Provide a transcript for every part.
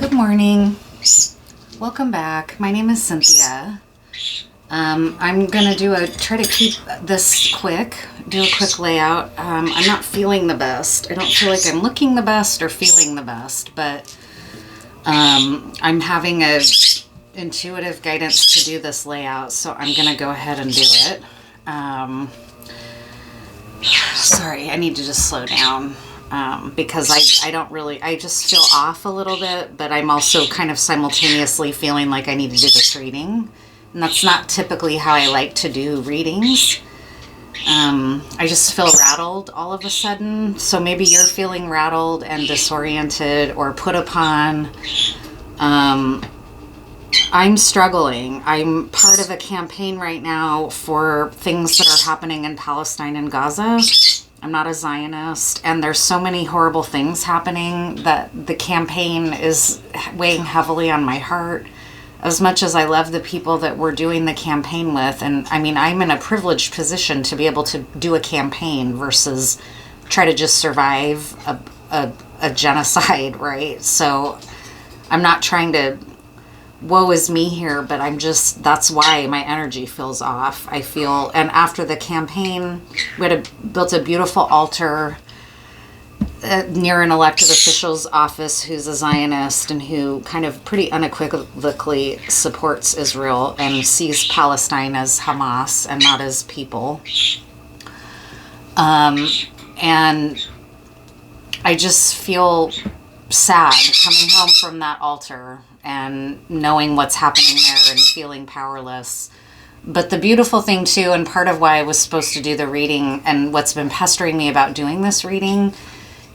Good morning. Welcome back. My name is Cynthia. I'm gonna try to keep this quick, do a quick layout. I'm not feeling the best. I don't feel like I'm looking the best or feeling the best, but I'm having a intuitive guidance to do this layout, so I'm gonna go ahead and do it. Sorry, I need to just slow down. Because I just feel off a little bit, but I'm also kind of simultaneously feeling like I need to do this reading. And that's not typically how I like to do readings. I just feel rattled all of a sudden. So maybe you're feeling rattled and disoriented or put upon. I'm struggling. I'm part of a campaign right now for things that are happening in Palestine and Gaza. I'm not a Zionist, and there's so many horrible things happening that the campaign is weighing heavily on my heart. As much as I love the people that we're doing the campaign with, and I mean, I'm in a privileged position to be able to do a campaign versus try to just survive a genocide, right? So I'm not trying to woe is me here, but that's why my energy feels off. I feel, and after the campaign, we built a beautiful altar near an elected official's office who's a Zionist and who kind of pretty unequivocally supports Israel and sees Palestine as Hamas and not as people. And I just feel sad coming home from that altar and knowing what's happening there and feeling powerless. But the beautiful thing too, and part of why I was supposed to do the reading and what's been pestering me about doing this reading,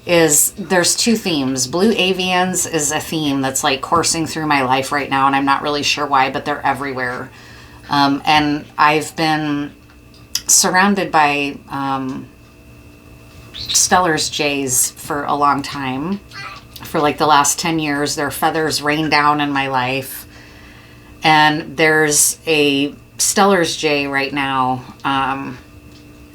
is there's two themes. Blue avians is a theme that's like coursing through my life right now, and I'm not really sure why, but they're everywhere. And I've been surrounded by Stellar's jays for a long time. For like the last 10 years, their feathers rain down in my life. And there's a Stellar's jay right now.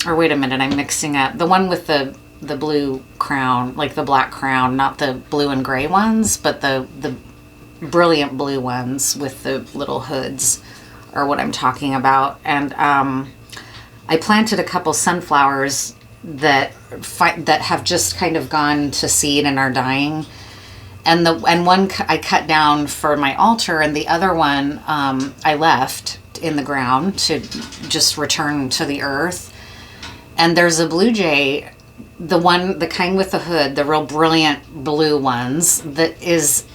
Or wait a minute, I'm mixing up. The one with the blue crown, like the black crown, not the blue and gray ones, but the brilliant blue ones with the little hoods are what I'm talking about. And I planted a couple sunflowers that have just kind of gone to seed and are dying. And one I cut down for my altar, and the other one I left in the ground to just return to the earth. And there's a blue jay, the kind with the hood, the real brilliant blue ones, that is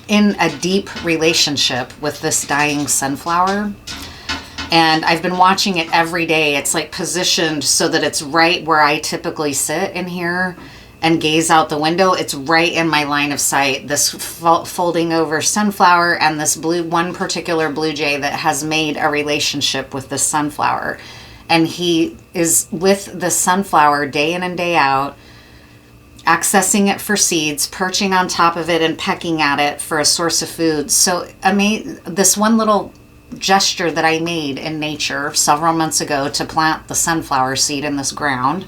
in a deep relationship with this dying sunflower. And I've been watching it every day. It's like positioned so that it's right where I typically sit in here and gaze out the window. It's right in my line of sight, this folding over sunflower and this one particular blue jay that has made a relationship with the sunflower. And he is with the sunflower day in and day out, accessing it for seeds, perching on top of it and pecking at it for a source of food. So this one little gesture that I made in nature several months ago to plant the sunflower seed in this ground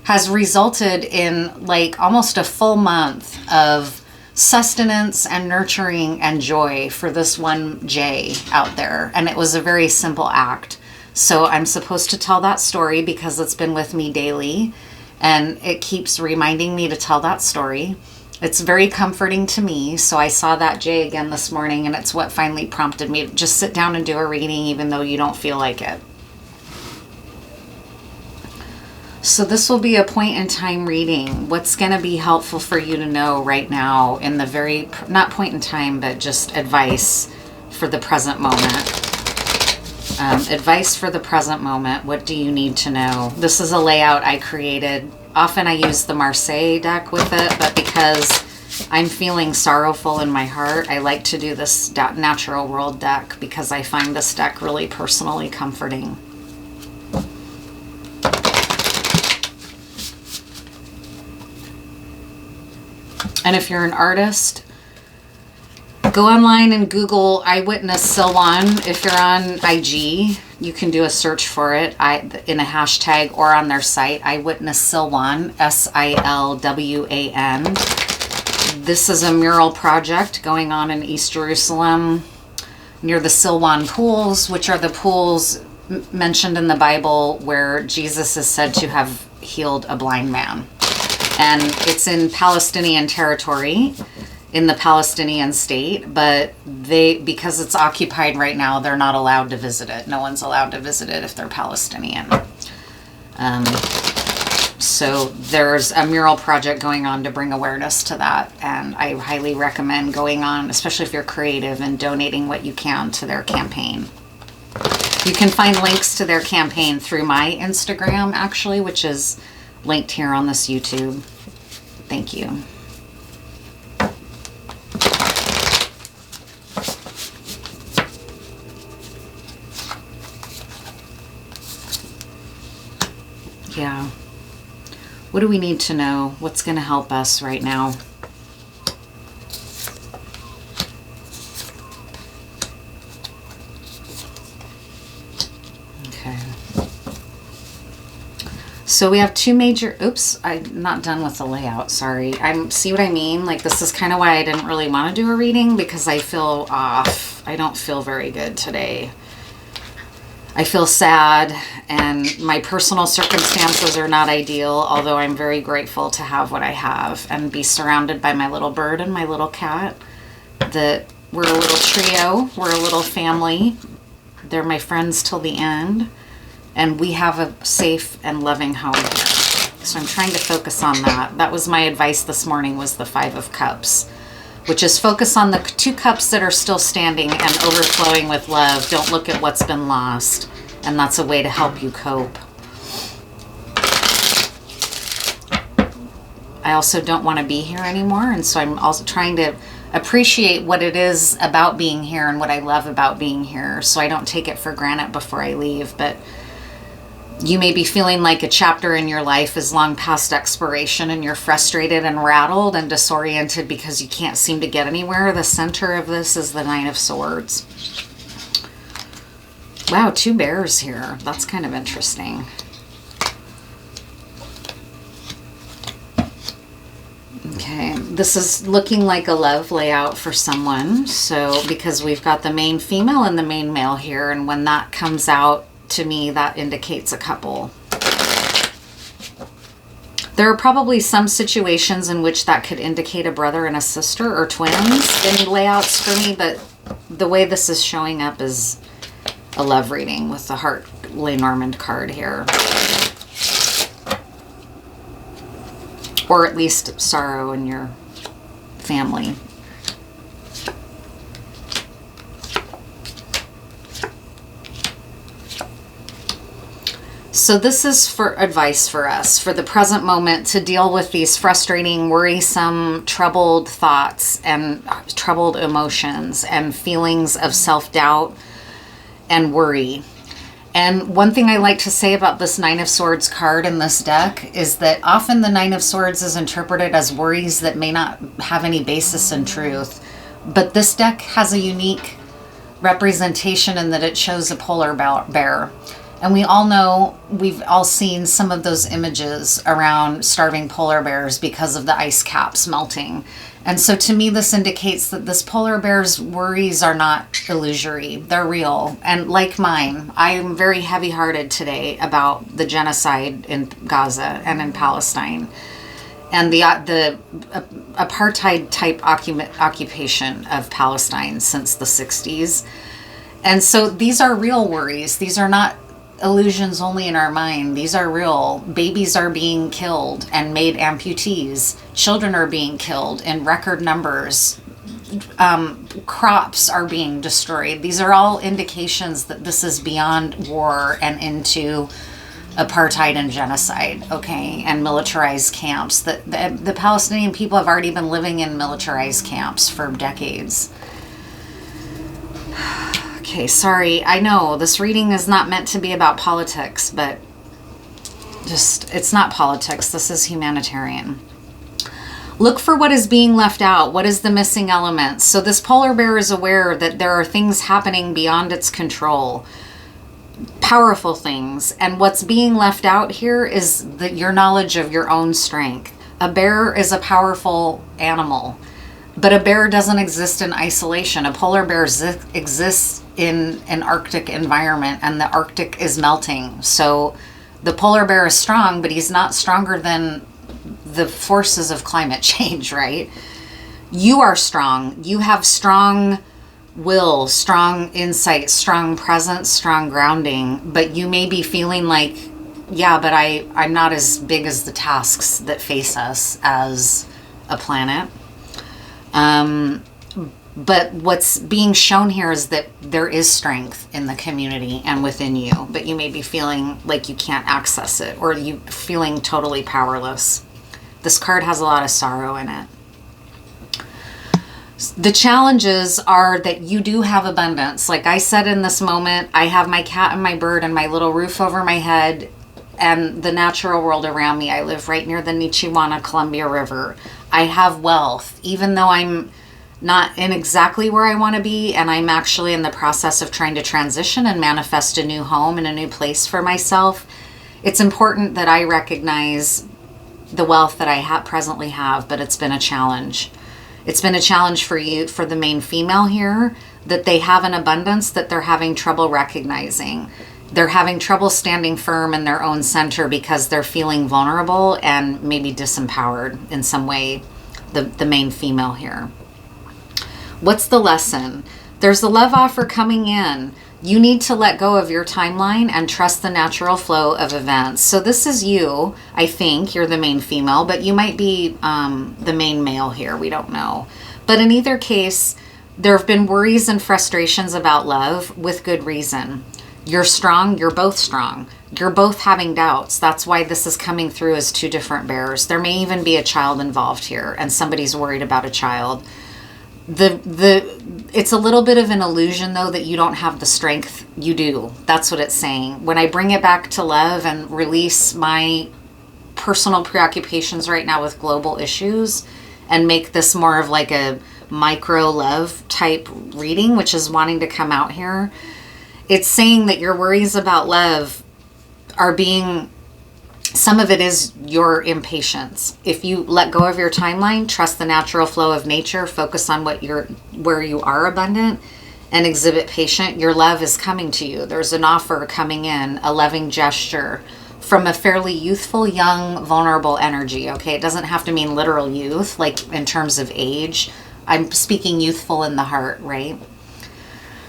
has resulted in like almost a full month of sustenance and nurturing and joy for this one jay out there. And it was a very simple act. So I'm supposed to tell that story because it's been with me daily, and it keeps reminding me to tell that story. It's very comforting to me. So I saw that jay again this morning, and it's what finally prompted me to just sit down and do a reading even though you don't feel like it. So this will be a point in time reading. What's going to be helpful for you to know right now in the not point in time, but just advice for the present moment. Advice for the present moment. What do you need to know? This is a layout I created. Often I use the Marseille deck with it, but because I'm feeling sorrowful in my heart, I like to do this Natural World deck because I find this deck really personally comforting. And if you're an artist, go online and Google Eyewitness Silwan. If you're on IG, you can do a search for it in a hashtag or on their site, Eyewitness Silwan, Silwan. This is a mural project going on in East Jerusalem near the Silwan pools, which are the pools mentioned in the Bible where Jesus is said to have healed a blind man. And it's in Palestinian territory, in the Palestinian state, but because it's occupied right now, they're not allowed to visit it. No one's allowed to visit it if they're Palestinian. So there's a mural project going on to bring awareness to that, and I highly recommend going on, especially if you're creative, and donating what you can to their campaign. You can find links to their campaign through my Instagram, actually, which is linked here on this YouTube. Thank you. Yeah. What do we need to know? What's going to help us right now? Okay. So we have two major, oops, I'm not done with the layout, sorry. See what I mean? Like, this is kind of why I didn't really want to do a reading, because I feel off. I don't feel very good today. I feel sad, and my personal circumstances are not ideal, although I'm very grateful to have what I have and be surrounded by my little bird and my little cat. That we're a little trio, we're a little family. They're my friends till the end, and we have a safe and loving home here. So I'm trying to focus on that. That was my advice this morning, was the Five of Cups, which is focus on the two cups that are still standing and overflowing with love. Don't look at what's been lost. And that's a way to help you cope. I also don't want to be here anymore. And so I'm also trying to appreciate what it is about being here and what I love about being here, so I don't take it for granted before I leave. But you may be feeling like a chapter in your life is long past expiration, and you're frustrated and rattled and disoriented because you can't seem to get anywhere. The center of this is the Nine of Swords. Wow, two bears here. That's kind of interesting. Okay, this is looking like a love layout for someone. So, because we've got the main female and the main male here, and when that comes out, to me, that indicates a couple. There are probably some situations in which that could indicate a brother and a sister or twins in layouts for me, but the way this is showing up is a love reading with the Heart Lenormand card here. Or at least sorrow in your family. So this is for advice for us for the present moment to deal with these frustrating, worrisome, troubled thoughts and troubled emotions and feelings of self-doubt and worry. And one thing I like to say about this Nine of Swords card in this deck is that often the Nine of Swords is interpreted as worries that may not have any basis in truth. But this deck has a unique representation in that it shows a polar bear. And we all know, we've all seen some of those images around starving polar bears because of the ice caps melting. And so to me, this indicates that this polar bear's worries are not illusory. They're real. And like mine, I am very heavy-hearted today about the genocide in Gaza and in Palestine and the apartheid-type occupation of Palestine since the 60s. And so these are real worries. These are not illusions only in our mind. These are real. Babies are being killed and made amputees. Children are being killed in record numbers. Crops are being destroyed. These are all indications that this is beyond war and into apartheid and genocide, okay, and militarized camps. The Palestinian people have already been living in militarized camps for decades. Okay, sorry. I know this reading is not meant to be about politics, but it's not politics. This is humanitarian. Look for what is being left out. What is the missing element? So this polar bear is aware that there are things happening beyond its control. Powerful things. And what's being left out here is your knowledge of your own strength. A bear is a powerful animal, but a bear doesn't exist in isolation. A polar bear exists in an Arctic environment, and the Arctic is melting. So the polar bear is strong, but he's not stronger than the forces of climate change, right? You are strong. You have strong will, strong insight, strong presence, strong grounding, but you may be feeling like, yeah, but I'm not as big as the tasks that face us as a planet. But what's being shown here is that there is strength in the community and within you, but you may be feeling like you can't access it, or you feeling totally powerless. This card has a lot of sorrow in it. The challenges are that you do have abundance. Like I said, in this moment, I have my cat and my bird and my little roof over my head and the natural world around me. I live right near the Nichiwana Columbia River. I have wealth, even though I'm not in exactly where I want to be, and I'm actually in the process of trying to transition and manifest a new home and a new place for myself. It's important that I recognize the wealth that I presently have, but it's been a challenge. It's been a challenge for you, for the main female here, that they have an abundance that they're having trouble recognizing. They're having trouble standing firm in their own center because they're feeling vulnerable and maybe disempowered in some way, the main female here. What's the lesson? There's a love offer coming in. You need to let go of your timeline and trust the natural flow of events. So this is you. I think you're the main female, but you might be the main male here. We don't know. But in either case, there have been worries and frustrations about love with good reason. You're strong. You're both strong. You're both having doubts. That's why this is coming through as two different bears. There may even be a child involved here, and somebody's worried about a child. It's a little bit of an illusion, though, that you don't have the strength. You do. That's what it's saying. When I bring it back to love and release my personal preoccupations right now with global issues and make this more of like a micro love type reading, which is wanting to come out here, it's saying that your worries about love are being, some of it is your impatience. If you let go of your timeline, trust the natural flow of nature, focus on where you are abundant, and exhibit patience, your love is coming to you. There's an offer coming in, a loving gesture from a fairly youthful, young, vulnerable energy. Okay, it doesn't have to mean literal youth, like in terms of age. I'm speaking youthful in the heart, right?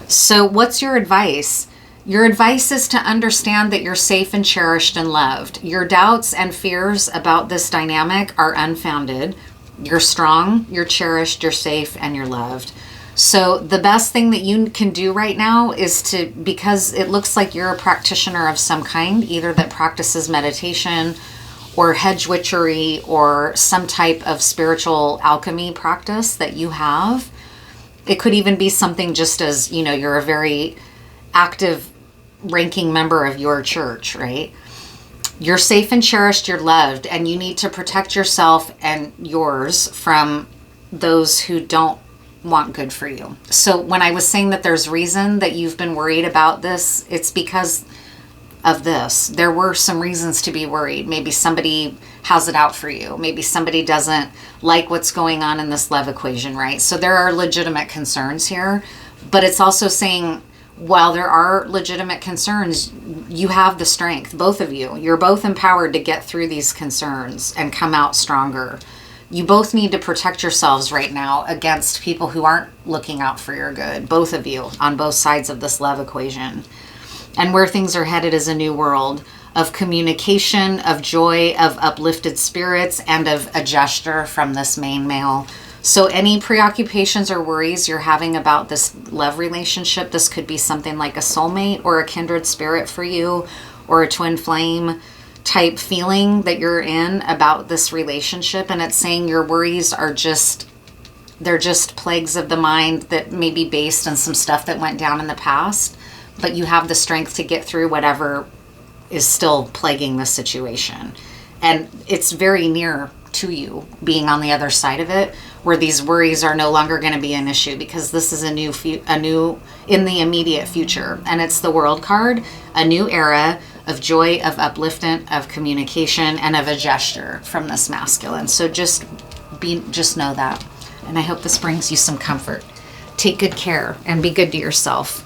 So what's your advice? Your advice is to understand that you're safe and cherished and loved. Your doubts and fears about this dynamic are unfounded. You're strong, you're cherished, you're safe, and you're loved. So the best thing that you can do right now is to, because it looks like you're a practitioner of some kind, either that practices meditation or hedge witchery or some type of spiritual alchemy practice that you have. It could even be something just as, you're a very active ranking member of your church, right? You're safe and cherished, you're loved, and you need to protect yourself and yours from those who don't want good for you. So when I was saying that there's reason that you've been worried about this, it's because of this. There were some reasons to be worried. Maybe somebody has it out for you. Maybe somebody doesn't like what's going on in this love equation, right? So there are legitimate concerns here, but it's also saying, while there are legitimate concerns, you have the strength, both of you. You're both empowered to get through these concerns and come out stronger. You both need to protect yourselves right now against people who aren't looking out for your good, both of you, on both sides of this love equation. And where things are headed is a new world of communication, of joy, of uplifted spirits, and of a gesture from this main male. So any preoccupations or worries you're having about this love relationship, this could be something like a soulmate or a kindred spirit for you, or a twin flame type feeling that you're in about this relationship. And it's saying your worries are they're just plagues of the mind that may be based on some stuff that went down in the past, but you have the strength to get through whatever is still plaguing the situation. And it's very near to you being on the other side of it, where these worries are no longer going to be an issue, because this is a new in the immediate future. And it's the World card, a new era, of joy, of upliftment, of communication, and of a gesture from this masculine. So just know that. And I hope this brings you some comfort. Take good care and be good to yourself.